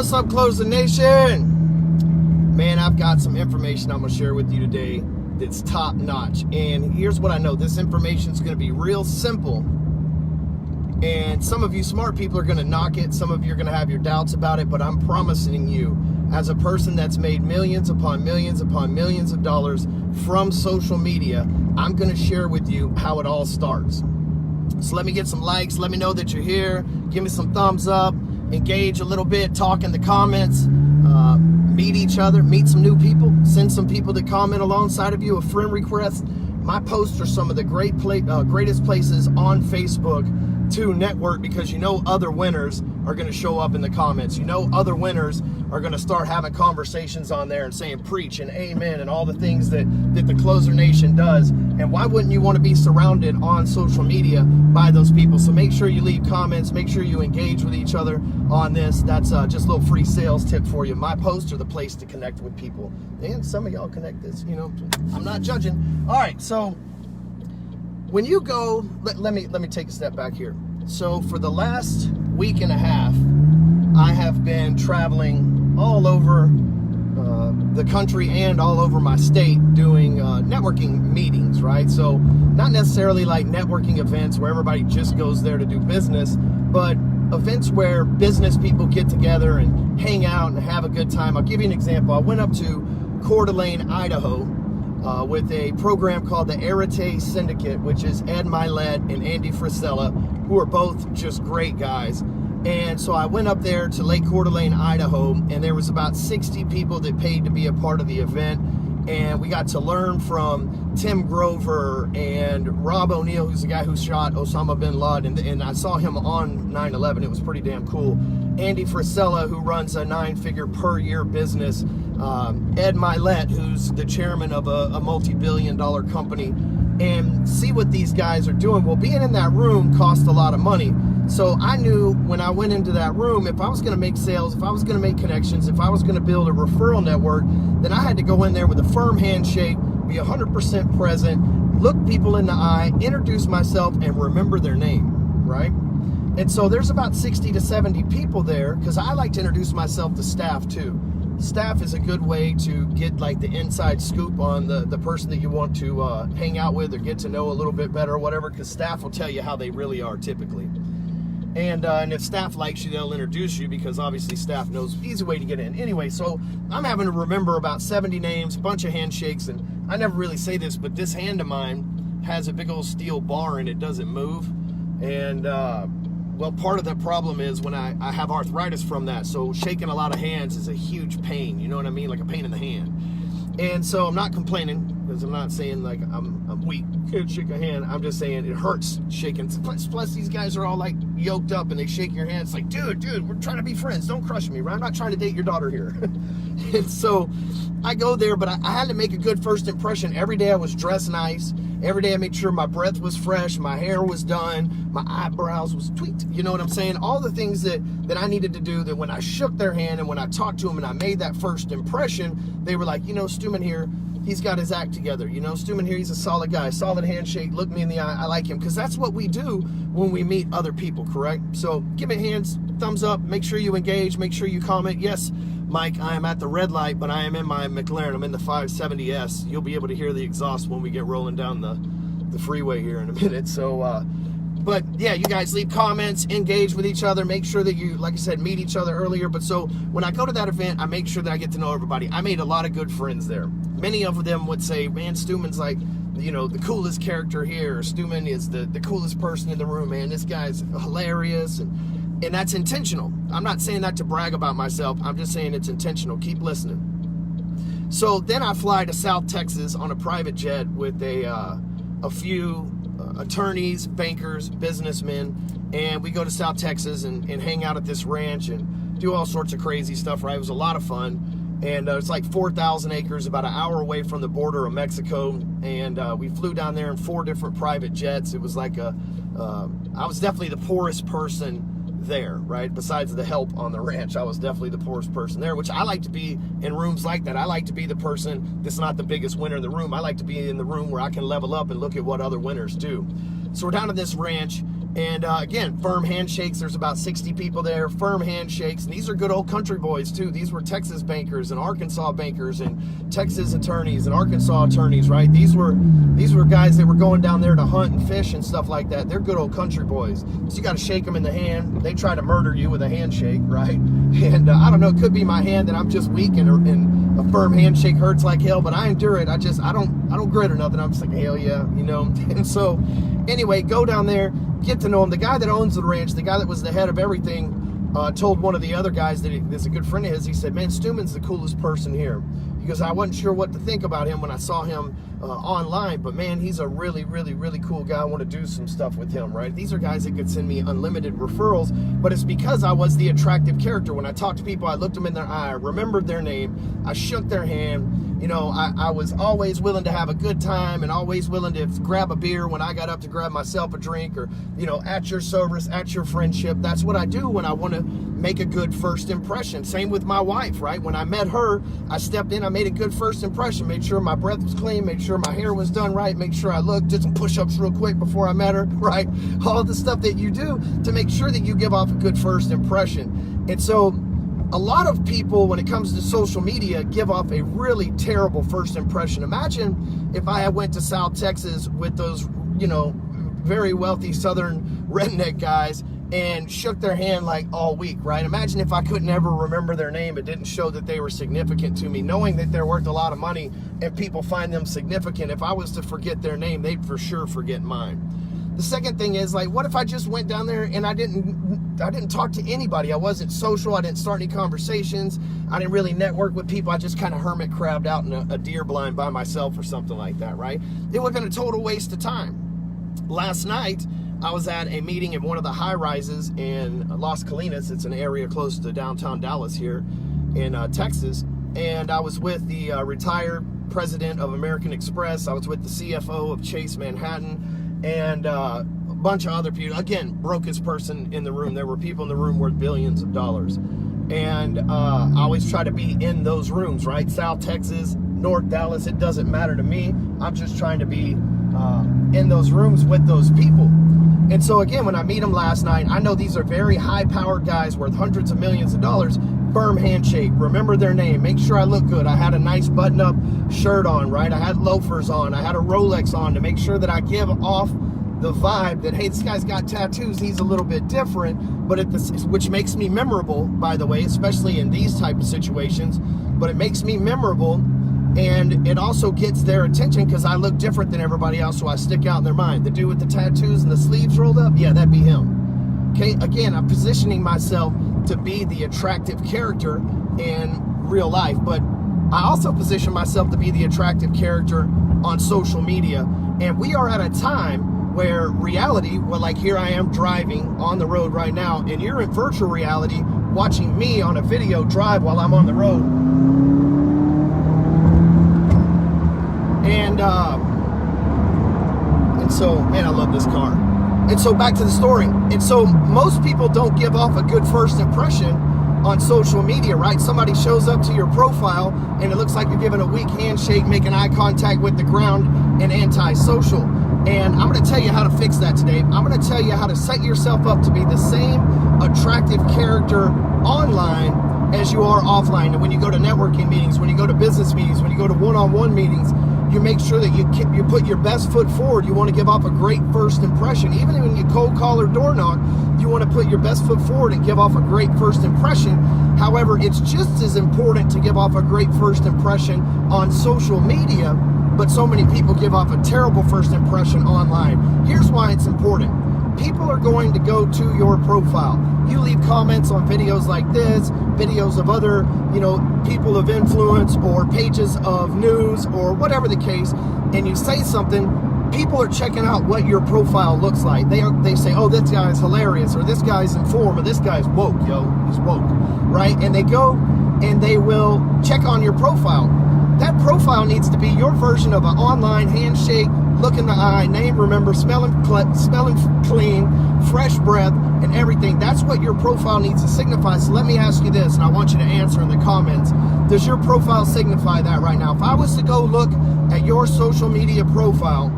What's up, Closer Nation? Man, I've got some information I'm going to share with you today that's top notch. And here's what I know. This information is going to be real simple. And some of you smart people are going to knock it. Some of you are going to have your doubts about it. But I'm promising you, as a person that's made millions upon millions upon millions of dollars from social media, I'm going to share with you how it all starts. So let me get some likes. Let me know that you're here. Give me some thumbs up. Engage a little bit. Talk in the comments. Meet each other. Meet some new people. Send some people that comment alongside of you a friend request. My posts are some of the greatest places on Facebook to network, because you know other winners are going to show up in the comments. You know other winners are going to start having conversations on there and saying preach and amen and all the things that the Closer Nation does. And why wouldn't you want to be surrounded on social media by those people? So make sure you leave comments. Make sure you engage with each other on this. That's just a little free sales tip for you. My posts are the place to connect with people. And some of y'all connect this, you know, I'm not judging. All right, so when you go, let me take a step back here. So for the last week and a half, I have been traveling all over the country and all over my state doing networking meetings, right? So not necessarily like networking events where everybody just goes there to do business, but events where business people get together and hang out and have a good time. I'll give you an example. I went up to Coeur d'Alene, Idaho, with a program called the Arete Syndicate, which is Ed Milet and Andy Frisella, who are both just great guys. And so I went up there to Lake Coeur d'Alene, Idaho, and there was about 60 people that paid to be a part of the event. And we got to learn from Tim Grover and Rob O'Neill, who's the guy who shot Osama bin Laden, and I saw him on 9/11. It was pretty damn cool. Andy Frisella, who runs a 9-figure per year business. Ed Milet, who's the chairman of a multi-billion-dollar company. And see what these guys are doing. Well, being in that room cost a lot of money. So I knew when I went into that room, if I was going to make sales, if I was going to make connections, if I was going to build a referral network, then I had to go in there with a firm handshake, be 100% present, look people in the eye, introduce myself, and remember their name, right? And so there's about 60 to 70 people there, because I like to introduce myself to staff too. Staff is a good way to get like the inside scoop on the person that you want to hang out with or get to know a little bit better or whatever, because staff will tell you how they really are typically. And if staff likes you, they'll introduce you, because obviously staff knows easy way to get in. Anyway, so I'm having to remember about 70 names, a bunch of handshakes, and I never really say this, but this hand of mine has a big old steel bar and it doesn't move. And well, part of the problem is when I have arthritis from that, so shaking a lot of hands is a huge pain, you know what I mean? Like a pain in the hand. And so I'm not complaining, because I'm not saying like I'm weak, can't shake a hand. I'm just saying it hurts shaking. Plus these guys are all like yoked up and they shake your hand. It's like, dude, we're trying to be friends. Don't crush me, right? I'm not trying to date your daughter here. And so I go there, but I had to make a good first impression. Every day I was dressed nice. Every day I made sure my breath was fresh, my hair was done, my eyebrows was tweaked. You know what I'm saying? All the things that I needed to do, that when I shook their hand and when I talked to them and I made that first impression, they were like, you know, Stewman here, he's got his act together. You know, Stewman here, he's a solid guy, solid handshake, look me in the eye, I like him. Because that's what we do when we meet other people, correct? So give me hands, thumbs up, make sure you engage, make sure you comment. Yes, Mike, I am at the red light, but I am in my McLaren. I'm in the 570S. You'll be able to hear the exhaust when we get rolling down the freeway here in a minute. So, but yeah, you guys leave comments, engage with each other, make sure that you, like I said, meet each other earlier. But so when I go to that event, I make sure that I get to know everybody. I made a lot of good friends there. Many of them would say, man, Stewman's like, you know, the coolest character here. Stewman is the coolest person in the room, man. This guy's hilarious. And that's intentional. I'm not saying that to brag about myself. I'm just saying it's intentional. Keep listening. So then I fly to South Texas on a private jet with a few attorneys, bankers, businessmen, and we go to South Texas and hang out at this ranch and do all sorts of crazy stuff, right? It was a lot of fun. And it's like 4,000 acres, about an hour away from the border of Mexico. And we flew down there in 4 different private jets. It was like I was definitely the poorest person there, right? Besides the help on the ranch, I was definitely the poorest person there, which I like to be in rooms like that. I like to be the person that's not the biggest winner in the room. I like to be in the room where I can level up and look at what other winners do. So we're down at this ranch, And again, firm handshakes. There's about 60 people there, firm handshakes. And these are good old country boys too. These were Texas bankers and Arkansas bankers and Texas attorneys and Arkansas attorneys, right? These were guys that were going down there to hunt and fish and stuff like that. They're good old country boys. So you got to shake them in the hand. They try to murder you with a handshake, right? And I don't know, it could be my hand that I'm just weak and a firm handshake hurts like hell, but I endure it. I don't grit or nothing. I'm just like, hell yeah, you know? And so anyway, go down there, get to know him. The guy that owns the ranch, the guy that was the head of everything, told one of the other guys that's a good friend of his, he said, man, Stewman's the coolest person here. Because I wasn't sure what to think about him when I saw him online, but man, he's a really, really, really cool guy. I want to do some stuff with him, right? These are guys that could send me unlimited referrals, but it's because I was the attractive character. When I talked to people, I looked them in their eye, I remembered their name, I shook their hand. You know, I was always willing to have a good time and always willing to grab a beer when I got up to grab myself a drink, or, you know, at your service, at your friendship. That's what I do when I want to make a good first impression. Same with my wife, right? When I met her, I stepped in, I made a good first impression, made sure my breath was clean, made sure my hair was done right, made sure I looked, did some push-ups real quick before I met her, right? All the stuff that you do to make sure that you give off a good first impression. And so a lot of people, when it comes to social media, give off a really terrible first impression. Imagine if I went to South Texas with those, you know, very wealthy Southern redneck guys and shook their hand like all week, right? Imagine if I couldn't ever remember their name. It didn't show that they were significant to me. Knowing that they're worth a lot of money and people find them significant, if I was to forget their name, they'd for sure forget mine. The second thing is, like, what if I just went down there and I didn't talk to anybody? I wasn't social. I didn't start any conversations. I didn't really network with people. I just kind of hermit crabbed out in a deer blind by myself or something like that, right? It would have been a total waste of time. Last night, I was at a meeting in one of the high rises in Las Colinas. It's an area close to downtown Dallas here in Texas. And I was with the retired president of American Express. I was with the CFO of Chase Manhattan, and a bunch of other people. Again, brokest person in the room. There were people in the room worth billions of dollars. And I always try to be in those rooms, right? South Texas, North Dallas, it doesn't matter to me. I'm just trying to be in those rooms with those people. And so again, when I meet them last night, I know these are very high-powered guys worth hundreds of millions of dollars. Firm handshake, remember their name, make sure I look good. I had a nice button-up shirt on, right? I had loafers on, I had a Rolex on to make sure that I give off the vibe that, hey, this guy's got tattoos, he's a little bit different, but which makes me memorable, by the way, especially in these type of situations, but it makes me memorable. And it also gets their attention because I look different than everybody else, so I stick out in their mind. The dude with the tattoos and the sleeves rolled up, yeah, that'd be him. Okay, again, I'm positioning myself to be the attractive character in real life, but I also position myself to be the attractive character on social media. And we are at a time where reality, well, like here I am driving on the road right now, and you're in virtual reality watching me on a video drive while I'm on the road. And so, man, I love this car. And so back to the story. And so most people don't give off a good first impression on social media, right? Somebody shows up to your profile and it looks like you're giving a weak handshake, making eye contact with the ground, and antisocial. And I'm going to tell you how to fix that today. I'm going to tell you how to set yourself up to be the same attractive character online as you are offline. And when you go to networking meetings, when you go to business meetings, when you go to one-on-one meetings, you make sure that you put your best foot forward. You want to give off a great first impression. Even when you cold call or door knock, you want to put your best foot forward and give off a great first impression. However, it's just as important to give off a great first impression on social media, but so many people give off a terrible first impression online. Here's why it's important. People are going to go to your profile. You leave comments on videos like this, videos of other, people of influence or pages of news or whatever the case, and you say something, people are checking out what your profile looks like. They say, oh, this guy's hilarious, or this guy's informed, or this guy's woke, he's woke, right? And they go and they will check on your profile. That profile needs to be your version of an online handshake, look in the eye, name, remember, smelling clean, fresh breath, and everything. That's what your profile needs to signify. So let me ask you this, and I want you to answer in the comments. Does your profile signify that right now? If I was to go look at your social media profile,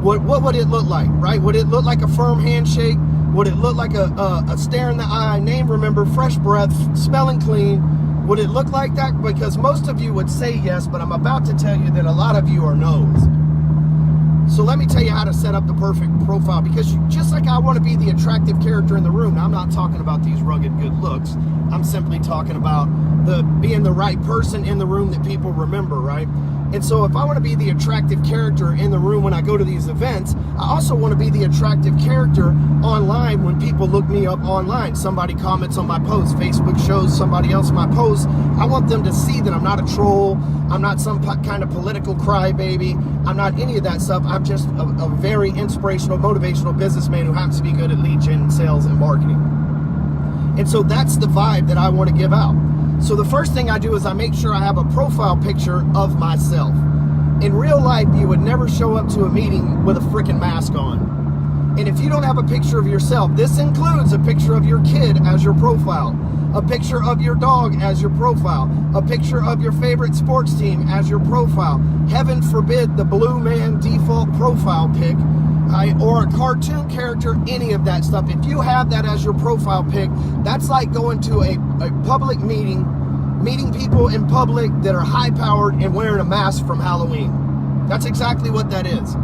what would it look like, right? Would it look like a firm handshake? Would it look like a stare in the eye, name remember, fresh breath, smelling clean? Would it look like that? Because most of you would say yes, but I'm about to tell you that a lot of you are no's. So let me tell you how to set up the perfect profile, because just like I want to be the attractive character in the room, now I'm not talking about these rugged good looks. I'm simply talking about being the right person in the room that people remember, right? And so if I want to be the attractive character in the room when I go to these events, I also want to be the attractive character online when people look me up online. Somebody comments on my post, Facebook shows somebody else my post. I want them to see that I'm not a troll. I'm not some kind of political crybaby. I'm not any of that stuff. I'm just a very inspirational, motivational businessman who happens to be good at lead gen sales and marketing. And so that's the vibe that I want to give out. So the first thing I do is I make sure I have a profile picture of myself. In real life, you would never show up to a meeting with a freaking mask on. And if you don't have a picture of yourself, this includes a picture of your kid as your profile, a picture of your dog as your profile, a picture of your favorite sports team as your profile. Heaven forbid the blue man default profile pic, or a cartoon character, any of that stuff. If you have that as your profile pic, that's like going to a public meeting people in public that are high-powered and wearing a mask from Halloween. That's exactly what that is.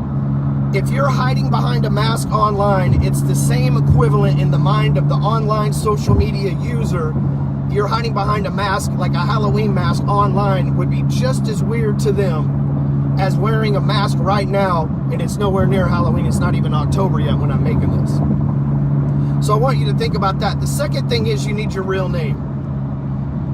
If you're hiding behind a mask online, it's the same equivalent in the mind of the online social media user. You're hiding behind a mask, like a Halloween mask online, would be just as weird to them as wearing a mask right now, and it's nowhere near Halloween. It's not even October yet when I'm making this. So I want you to think about that. The second thing is you need your real name.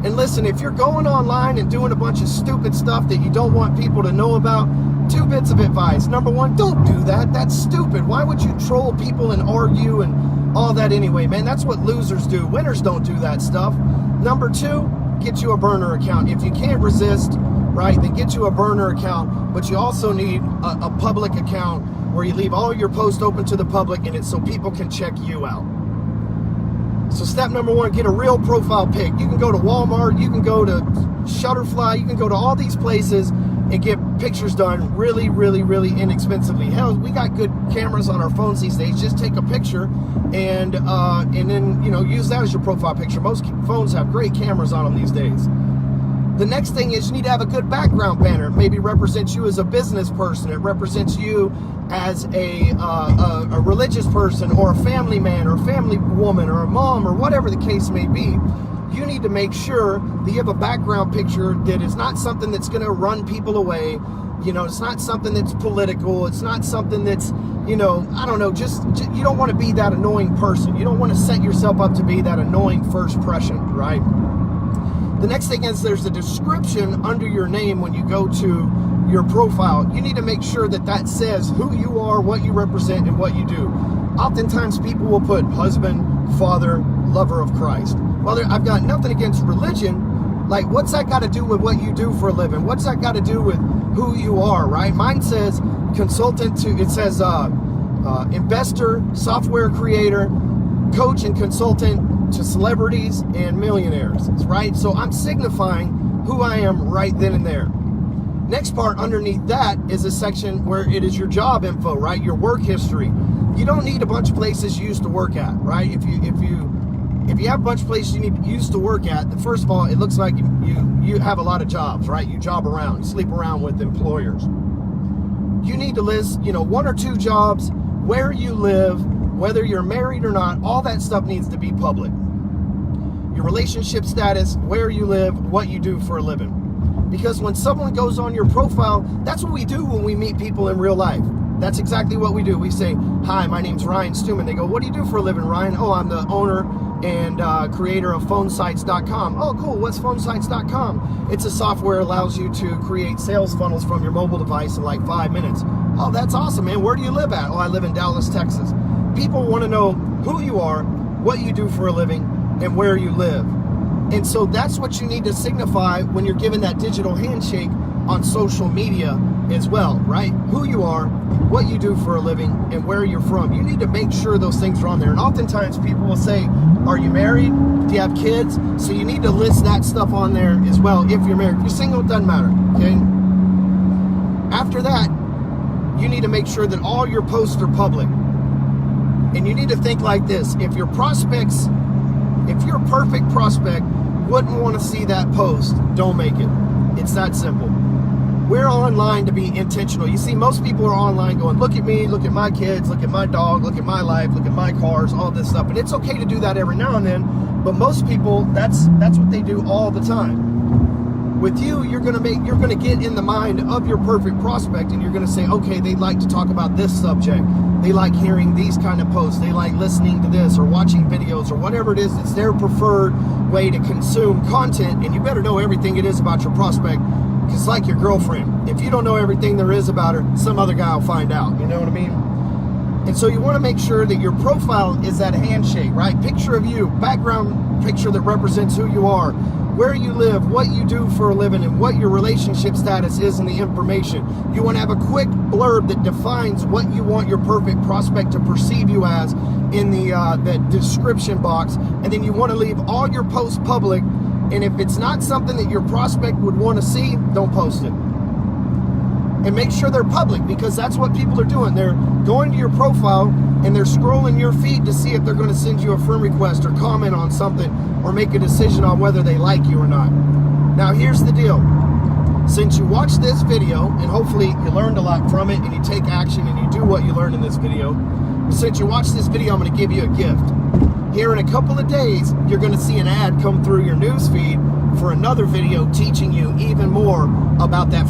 And listen, if you're going online and doing a bunch of stupid stuff that you don't want people to know about, 2 bits of advice. Number 1, don't do that. That's stupid. Why would you troll people and argue and all that anyway, man? That's what losers do. Winners don't do that stuff. Number 2, get you a burner account. If you can't resist, right, then get you a burner account, but you also need a public account where you leave all your posts open to the public, and it's so people can check you out. So step number 1, get a real profile pic. You can go to Walmart, you can go to Shutterfly, you can go to all these places and get pictures done really, really, really inexpensively. Hell, we got good cameras on our phones these days. Just take a picture and then, use that as your profile picture. Most phones have great cameras on them these days. The next thing is you need to have a good background banner. Maybe represents you as a business person. It represents you as a religious person, or a family man, or a family woman, or a mom, or whatever the case may be. You need to make sure that you have a background picture that is not something that's going to run people away. It's not something that's political. It's not something that's, I don't know, just you don't want to be that annoying person. You don't want to set yourself up to be that annoying first impression, right? The next thing is there's a description under your name when you go to your profile. You need to make sure that that says who you are, what you represent, and what you do. Oftentimes people will put husband, father, lover of Christ. Well, I've got nothing against religion. Like, what's that got to do with what you do for a living? What's that got to do with who you are, right? Mine says consultant it says investor, software creator, coach and consultant to celebrities and millionaires, right? So I'm signifying who I am right then and there. Next part underneath that is a section where it is your job info, right? Your work history. You don't need a bunch of places you used to work at, right? If you have a bunch of places you used to work at, then first of all, it looks like you have a lot of jobs, right? You job around, sleep around with employers. You need to list, 1 or 2 jobs, where you live, whether you're married or not. All that stuff needs to be public. Your relationship status, where you live, what you do for a living. Because when someone goes on your profile, that's what we do when we meet people in real life. That's exactly what we do. We say, hi, my name's Ryan Stewman. They go, what do you do for a living, Ryan? Oh, I'm the owner and creator of phonesites.com. Oh, cool. What's phonesites.com? It's a software that allows you to create sales funnels from your mobile device in like 5 minutes. Oh, that's awesome, man. Where do you live at? Oh, I live in Dallas, Texas. People want to know who you are, what you do for a living, and where you live. And so that's what you need to signify when you're given that digital handshake on social media as well, right? Who you are, what you do for a living, and where you're from. You need to make sure those things are on there. And oftentimes people will say, are you married? Do you have kids? So you need to list that stuff on there as well if you're married. If you're single, it doesn't matter, okay? After that, you need to make sure that all your posts are public. And you need to think like this. If your prospects, if your perfect prospect wouldn't want to see that post, don't make it. It's that simple. We're online to be intentional. You see, most people are online going, look at me, look at my kids, look at my dog, look at my life, look at my cars, all this stuff. And it's okay to do that every now and then, but most people, that's what they do all the time. With you, you're gonna get in the mind of your perfect prospect, and you're gonna say, okay, they like to talk about this subject. They like hearing these kind of posts. They like listening to this or watching videos or whatever it is. It's their preferred way to consume content, and you better know everything it is about your prospect. It's like your girlfriend. If you don't know everything there is about her, some other guy will find out. You know what I mean? And so you want to make sure that your profile is that handshake, right? Picture of you, background picture that represents who you are, where you live, what you do for a living, and what your relationship status is in the information. You want to have a quick blurb that defines what you want your perfect prospect to perceive you as in the description box. And then you want to leave all your posts public. And if it's not something that your prospect would want to see, don't post it. And make sure they're public, because that's what people are doing. They're going to your profile and they're scrolling your feed to see if they're going to send you a friend request or comment on something or make a decision on whether they like you or not. Now, here's the deal. Since you watched this video, and hopefully you learned a lot from it and you take action and you do what you learned in this video, since you watched this video, I'm going to give you a gift. Here in a couple of days, you're going to see an ad come through your news feed for another video teaching you even more about that,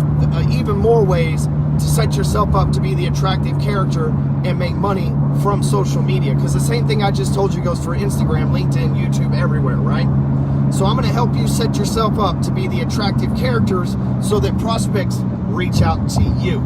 even more ways to set yourself up to be the attractive character and make money from social media. Because the same thing I just told you goes for Instagram, LinkedIn, YouTube, everywhere, right? So I'm going to help you set yourself up to be the attractive characters so that prospects reach out to you.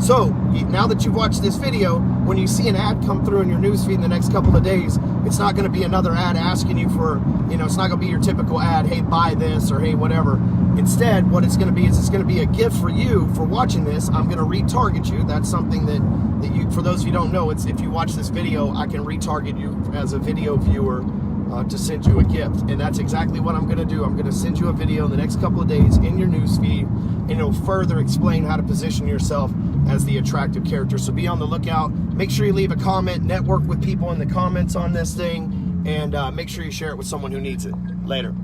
So now that you've watched this video, when you see an ad come through in your newsfeed in the next couple of days, it's not going to be another ad asking you for, it's not going to be your typical ad, hey, buy this, or hey, whatever. Instead, what it's going to be is it's going to be a gift for you for watching this. I'm going to retarget you. That's something that you, for those of you who don't know, it's if you watch this video, I can retarget you as a video viewer to send you a gift. And that's exactly what I'm going to do. I'm going to send you a video in the next couple of days in your newsfeed, and it'll further explain how to position yourself as the attractive character. So be on the lookout. Make sure you leave a comment, network with people in the comments on this thing, and make sure you share it with someone who needs it. Later.